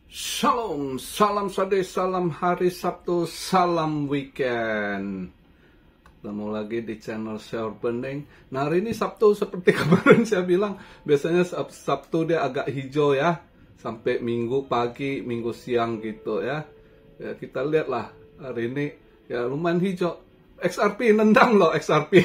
Shalom, salam sade, salam hari Sabtu, salam weekend. Ketemu lagi di channel Syaur Bening. Nah, hari ini Sabtu seperti kemarin saya bilang, biasanya Sabtu dia agak hijau ya, sampai Minggu pagi, Minggu siang gitu ya. Ya kita lihatlah hari ini ya lumayan hijau. XRP nendang loh XRP.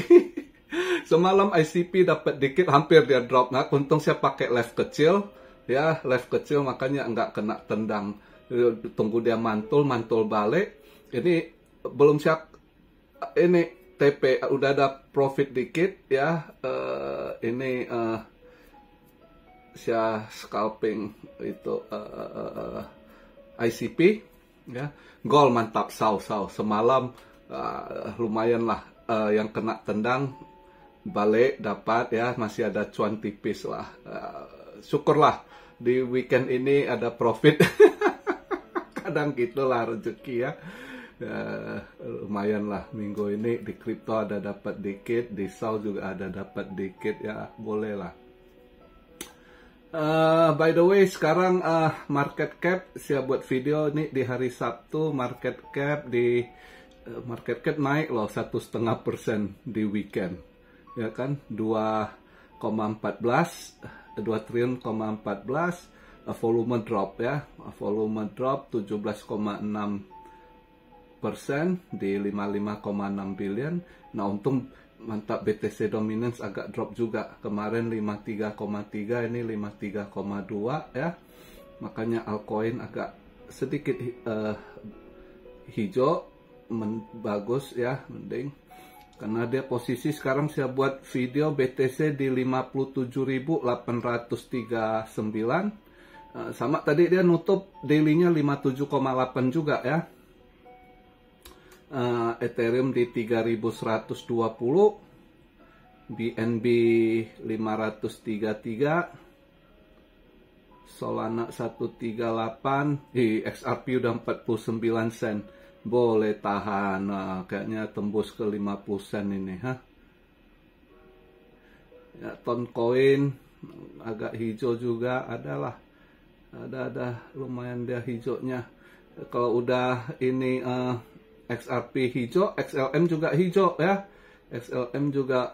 Semalam ICP dapat dikit, hampir dia drop. Nah, untung saya pakai left kecil. Ya, left kecil makanya nggak kena tendang. Tunggu dia mantul balik. Ini belum siap. Ini TP udah ada profit dikit ya. Ini saya scalping itu ICP ya. Gold mantap saw. Semalam lumayan lah yang kena tendang balik dapat ya, masih ada cuan tipis lah. Syukurlah di weekend ini ada profit. Kadang gitulah rezeki ya. Lumayan lah minggu ini di kripto ada dapat dikit, di SAL juga ada dapat dikit ya, boleh lah. By the way, sekarang market cap saya buat video ini di hari Sabtu. Market cap naik loh 1,5% di weekend ya kan, 2 triliun, volume drop ya, volume drop 17,6% di 55,6 billion. Nah, untung mantap BTC dominance agak drop juga, kemarin 53,3, ini 53,2 ya, makanya altcoin agak sedikit hijau, bagus ya, mending. Karena dia posisi sekarang saya buat video BTC di 57.839. Sama tadi dia nutup daily-nya 57,8 juga ya. Ethereum di 3120, BNB 533, Solana 138, XRP udah 49 sen. Boleh tahan, kayaknya tembus ke 50 sen ini ya. Toncoin agak hijau juga, ada lumayan dia hijaunya. Kalau udah ini XRP hijau, XLM juga hijau ya. XLM juga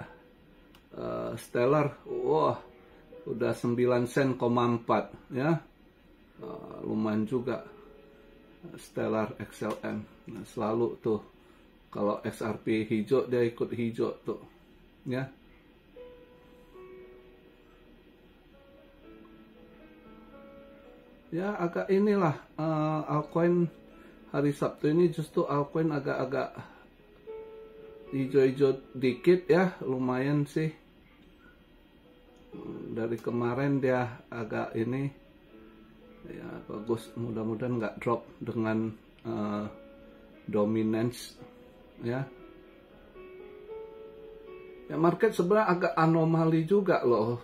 stellar, wah udah 9 sen, 4 ya. Lumayan juga stellar XLM. Nah, selalu tuh kalau XRP hijau dia ikut hijau tuh ya. Ya agak inilah altcoin hari Sabtu ini justru altcoin agak-agak hijau-hijau dikit ya, lumayan sih. Dari kemarin dia agak ini ya, bagus, mudah-mudahan nggak drop dengan dominance ya. Ya market sebenarnya agak anomali juga loh,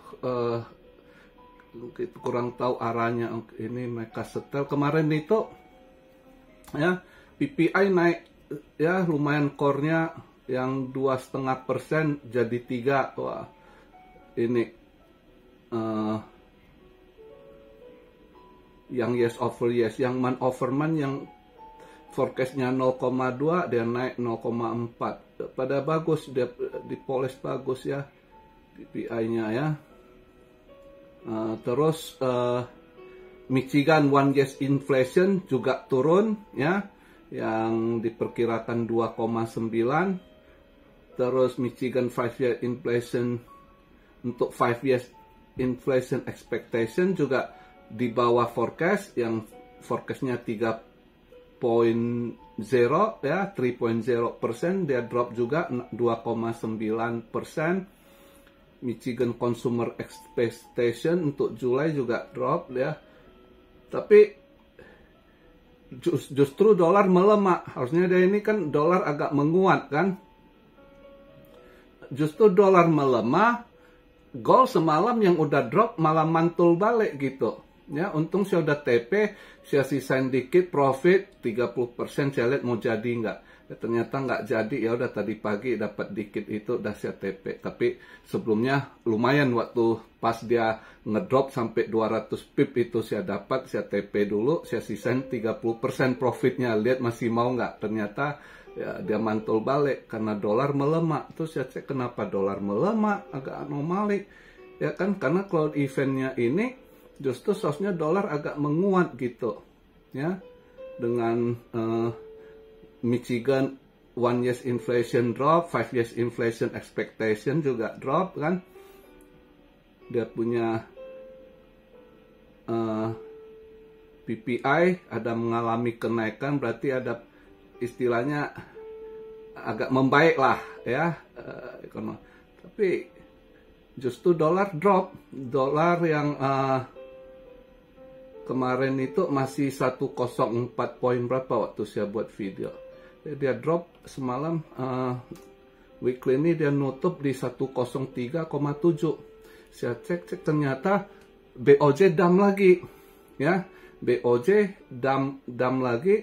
kurang tahu arahnya. Ini mereka setel kemarin itu ya, PPI naik ya, lumayan core-nya yang 2,5% jadi 3. Wah ini yang yes over yes, yang month over month yang forecastnya 0,2 dia naik 0,4. Pada bagus, dia dipoles bagus ya PPI-nya ya. Terus Michigan one year inflation juga turun ya, yang diperkirakan 2,9. Terus Michigan 5 year inflation untuk 5 years inflation expectation juga di bawah forecast, yang forecastnya 3.0 ya, 3.0%, dia drop juga 2,9%. Michigan consumer expectation untuk Juli juga drop ya. Tapi justru dolar melemah. Harusnya dia ini kan dolar agak menguat kan. Justru dolar melemah, gold semalam yang udah drop malah mantul balik gitu. Ya, untung saya udah TP, saya sisain dikit profit 30%, saya lihat mau jadi nggak. Ya, ternyata nggak jadi, ya udah tadi pagi dapat dikit itu udah saya TP. Tapi sebelumnya lumayan waktu pas dia ngedrop sampai 200 pip itu saya dapat, saya TP dulu, saya sisain 30% profitnya. Lihat masih mau nggak? Ternyata ya dia mantul balik karena dolar melemah. Terus saya cek kenapa dolar melemah, agak anomali. Ya kan, karena cloud eventnya ini justru seharusnya dolar agak menguat gitu. Ya, dengan Michigan 1 years inflation drop, 5 years inflation expectation juga drop kan. Dia punya PPI ada mengalami kenaikan, berarti ada istilahnya agak membaik lah ya ekonomi. Tapi justru dolar drop, dolar yang kemarin itu masih 104 poin berapa waktu saya buat video. Dia drop semalam, weekly ini dia nutup di 103,7. Saya cek ternyata BOJ dam lagi, ya. BOJ dam lagi.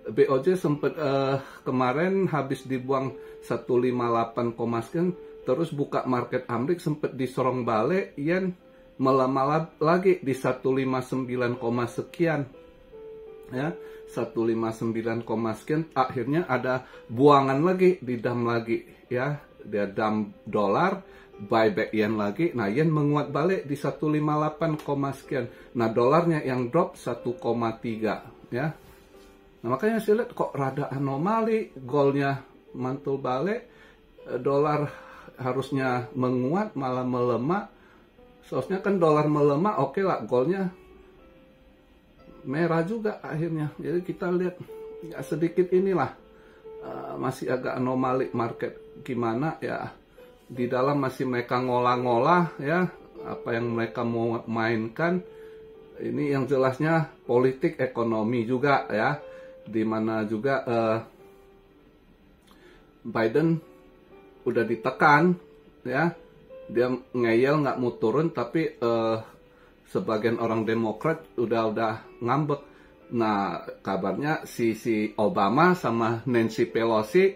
BOJ sempat kemarin habis dibuang 158, sekian, terus buka market Amrik sempat disorong balik, yen melemah lagi di 159, sekian. Ya, 159, sekian, akhirnya ada buangan lagi di dam lagi, ya. Dia dam dolar, buyback yen lagi. Nah, yen menguat balik di 158, sekian. Nah, dolarnya yang drop 1,3, ya. Nah, makanya saya lihat kok rada anomali, goldnya mantul balik, dolar harusnya menguat malah melemah. Seharusnya kan dolar melemah, oke lah, goldnya merah juga akhirnya. Jadi kita lihat ya sedikit inilah masih agak anomali market. Gimana ya, di dalam masih mereka ngolah-ngolah ya apa yang mereka mau mainkan. Ini yang jelasnya politik ekonomi juga ya, dimana juga Biden udah ditekan ya, dia ngeyel nggak mau turun, tapi sebagian orang Demokrat udah ngambek. Nah, kabarnya si Obama sama Nancy Pelosi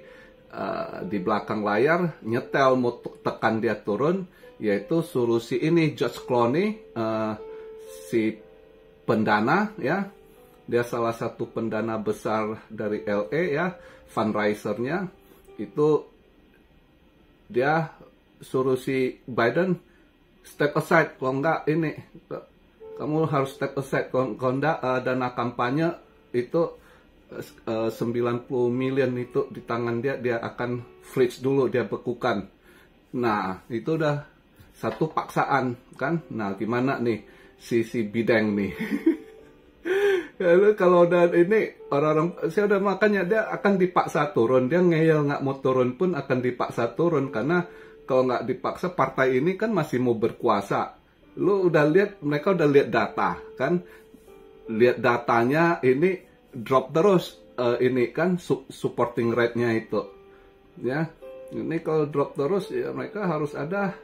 di belakang layar nyetel mau tekan dia turun, yaitu suruh si ini George Clooney, si pendana ya, dia salah satu pendana besar dari LA ya, fundraisernya itu, dia suruh si Biden step aside, kalau enggak ini kamu harus step aside, kalau enggak dana kampanye itu 90 million itu di tangan dia akan freeze dulu, dia bekukan. Nah, itu udah satu paksaan kan. Nah, gimana nih si bideng nih. Kalau udah ini orang-orang, saya udah makanya dia akan dipaksa turun, dia ngeyel nggak mau turun pun akan dipaksa turun, karena kalau nggak dipaksa partai ini kan masih mau berkuasa. Lu udah lihat, mereka udah lihat data kan, lihat datanya ini drop terus, ini kan supporting rate-nya itu ya. Ini kalau drop terus ya mereka harus ada,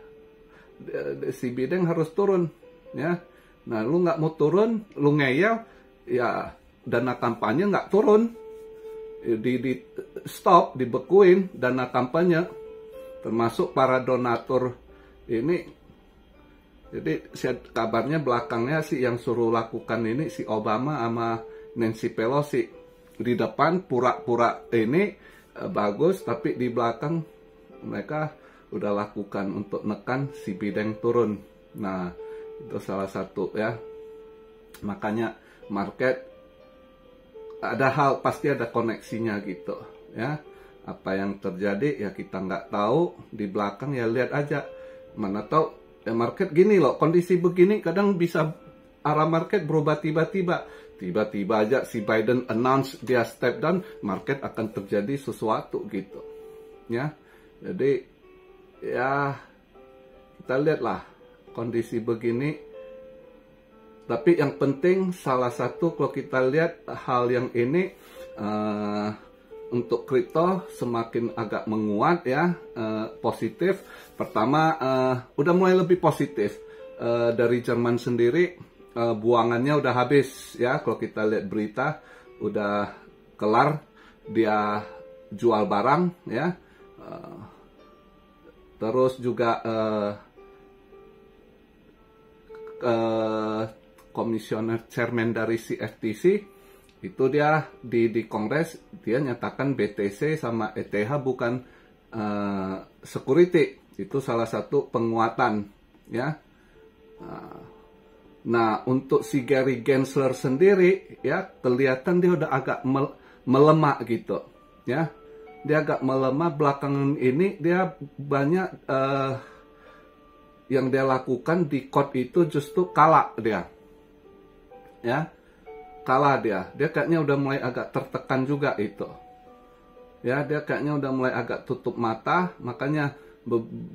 si bideng harus turun ya. Nah, lu nggak mau turun, lu ngeyel ya, dana kampanye nggak turun, di stop, dibekuin dana kampanye, termasuk para donatur ini. Jadi kabarnya belakangnya sih yang suruh lakukan ini si Obama sama Nancy Pelosi. Di depan pura-pura ini bagus, tapi di belakang mereka udah lakukan untuk nekan si bideng turun. Nah, itu salah satu ya. Makanya market ada hal, pasti ada koneksinya gitu ya. Apa yang terjadi ya kita nggak tahu, di belakang ya lihat aja. Mana tahu ya, market gini loh, kondisi begini kadang bisa arah market berubah tiba-tiba aja si Biden announce dia step down, market akan terjadi sesuatu gitu ya. Jadi ya kita lihatlah kondisi begini. Tapi yang penting salah satu kalau kita lihat hal yang ini, untuk kripto semakin agak menguat ya, positif. Pertama udah mulai lebih positif, dari Jerman sendiri buangannya udah habis ya. Kalau kita lihat berita udah kelar, dia jual barang ya. Terus juga komisioner chairman dari CFTC itu dia di Kongres dia nyatakan BTC sama ETH bukan security. Itu salah satu penguatan ya. Nah, untuk si Gary Gensler sendiri ya kelihatan dia udah agak melemah gitu ya. Dia agak melemah belakangan ini, dia banyak yang dia lakukan di code itu justru kalah dia. Ya. Kalah dia. Dia kayaknya udah mulai agak tertekan juga itu. Ya, dia kayaknya udah mulai agak tutup mata, makanya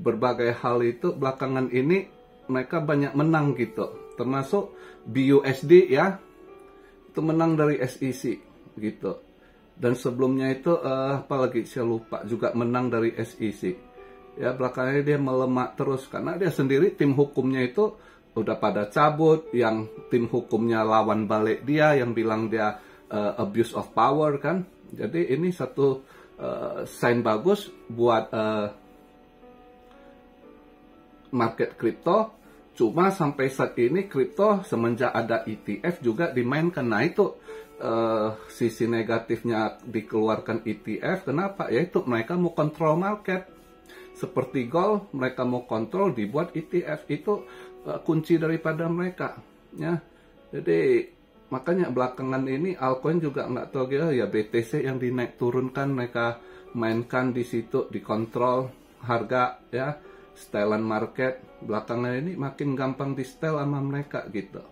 berbagai hal itu belakangan ini mereka banyak menang gitu. Termasuk BUSD ya. Itu menang dari SEC gitu. Dan sebelumnya itu apalagi saya lupa juga menang dari SEC. Ya belakangan dia melemah terus karena dia sendiri tim hukumnya itu udah pada cabut, yang tim hukumnya lawan balik dia yang bilang dia abuse of power kan. Jadi ini satu sign bagus buat market kripto. Cuma sampai saat ini kripto semenjak ada ETF juga dimainkan. Nah itu sisi negatifnya dikeluarkan ETF. Kenapa? Yaitu mereka mau kontrol market. Seperti gold, mereka mau kontrol dibuat ETF. Itu kunci daripada mereka. Ya, jadi makanya belakangan ini altcoin juga nggak tahu gitu ya, BTC yang dinaik turunkan mereka mainkan di situ, dikontrol harga ya, setelan market. Belakangan ini makin gampang di setel sama mereka gitu.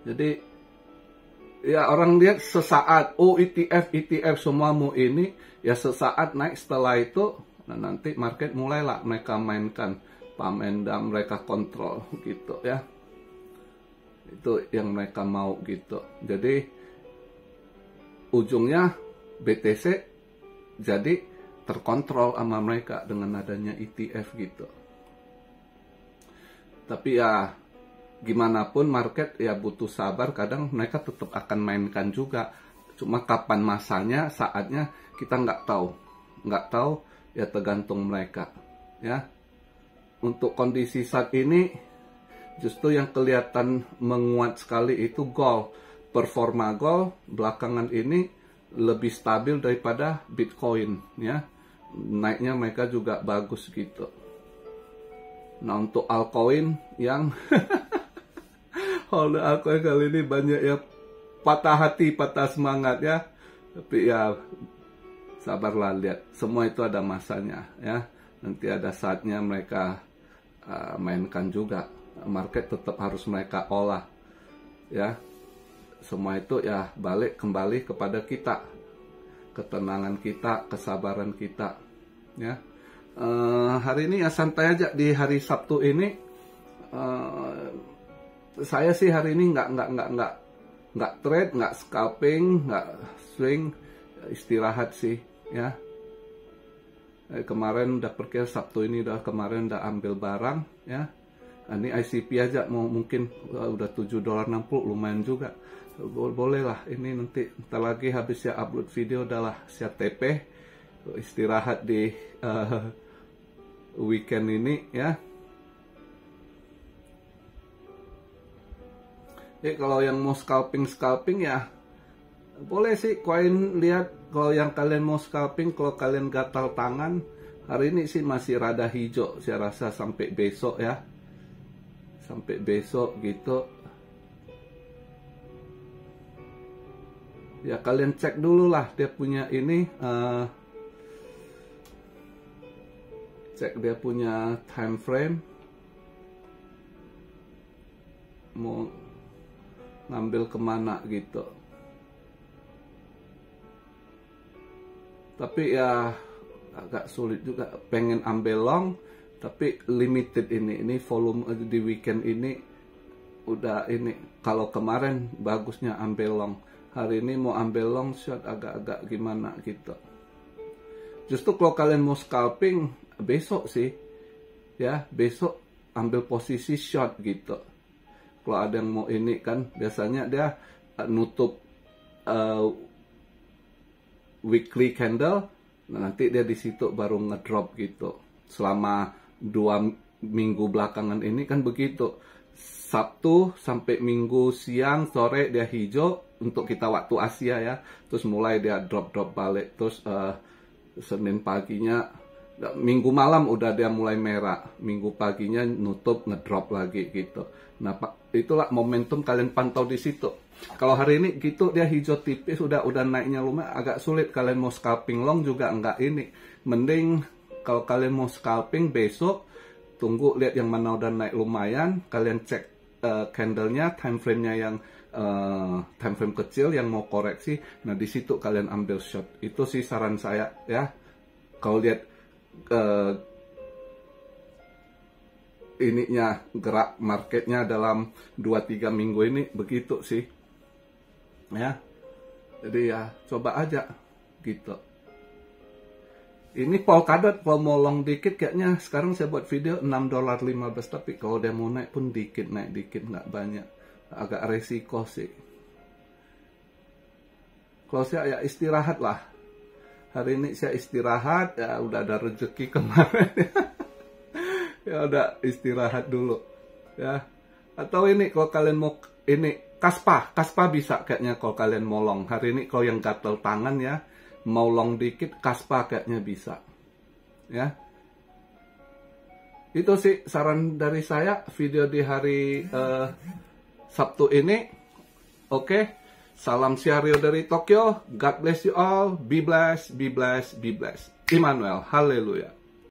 Jadi ya orang lihat sesaat, oh ETF semua mau ini, ya sesaat naik, setelah itu nah nanti market mulailah mereka mainkan pemain dan mereka kontrol gitu ya. Itu yang mereka mau gitu. Jadi ujungnya BTC jadi terkontrol sama mereka dengan adanya ETF gitu. Tapi ya gimana pun market ya butuh sabar, kadang mereka tetap akan mainkan juga. Cuma kapan masanya, saatnya kita nggak tahu ya, tergantung mereka ya. Untuk kondisi saat ini justru yang kelihatan menguat sekali itu gold. Performa gold belakangan ini lebih stabil daripada Bitcoin ya. Naiknya mereka juga bagus gitu. Nah untuk altcoin yang holder altcoin kali ini banyak ya patah hati, patah semangat ya. Tapi ya sabarlah, lihat semua itu ada masanya ya. Nanti ada saatnya mereka mainkan juga. Market tetap harus mereka olah ya. Semua itu ya balik kembali kepada kita, ketenangan kita, kesabaran kita ya. Hari ini ya santai aja di hari Sabtu ini. Saya sih hari ini nggak trade, nggak scalping, nggak swing, istirahat sih ya. Kemarin udah pergi, Sabtu ini kemarin udah ambil barang ya. Ini ICP aja mau mungkin udah $7.60, lumayan juga. Boleh lah, ini nanti ntar lagi habis ya upload video udahlah siap TP, istirahat di weekend ini ya. Kalau yang mau scalping ya boleh sih koin, lihat kalau yang kalian mau scalping. Kalau kalian gatal tangan hari ini sih masih rada hijau, saya rasa sampai besok ya, sampai besok gitu ya. Kalian cek dulu lah dia punya ini, cek dia punya time frame, mau ngambil kemana gitu. Tapi ya agak sulit juga, pengen ambil long tapi limited ini volume di weekend ini udah ini. Kalau kemarin bagusnya ambil long, hari ini mau ambil long shot agak-agak gimana gitu. Justru kalau kalian mau scalping besok sih ya, besok ambil posisi short gitu. Kalau ada yang mau ini kan biasanya dia nutup weekly candle. Nah, nanti dia di situ baru ngedrop gitu. Selama 2 minggu belakangan ini kan begitu. Sabtu sampai Minggu siang sore dia hijau untuk kita waktu Asia ya. Terus mulai dia drop balik. Terus Senin paginya, Minggu malam udah dia mulai merah. Minggu paginya nutup ngedrop lagi gitu. Nah, itulah momentum kalian pantau di situ. Kalau hari ini gitu dia hijau tipis, udah naiknya lumayan, agak sulit kalian mau scalping long juga enggak ini. Mending kalau kalian mau scalping besok tunggu lihat yang mana udah naik lumayan, kalian cek candlenya, time frame-nya yang time frame kecil yang mau koreksi. Nah, di situ kalian ambil shot. Itu sih saran saya ya. Kalau lihat ininya gerak marketnya dalam 2-3 minggu ini begitu sih ya. Jadi ya coba aja gitu. Ini Polkadot kalau mau long dikit kayaknya sekarang saya buat video $6.15, tapi kalau dia mau naik pun dikit, naik dikit nggak banyak, agak resiko sih. Kalau saya ya istirahat lah. Hari ini saya istirahat, ya udah ada rezeki kemarin. Ya udah istirahat dulu. Ya. Atau ini kalau kalian mau ini Kaspa bisa kayaknya kalau kalian mau long. Hari ini kalau yang gatel tangan ya, mau long dikit Kaspa kayaknya bisa. Ya. Itu sih saran dari saya video di hari Sabtu ini. Oke. Salam Siario dari Tokyo. God bless you all. Be blessed, be blessed, be blessed. Immanuel. Haleluya.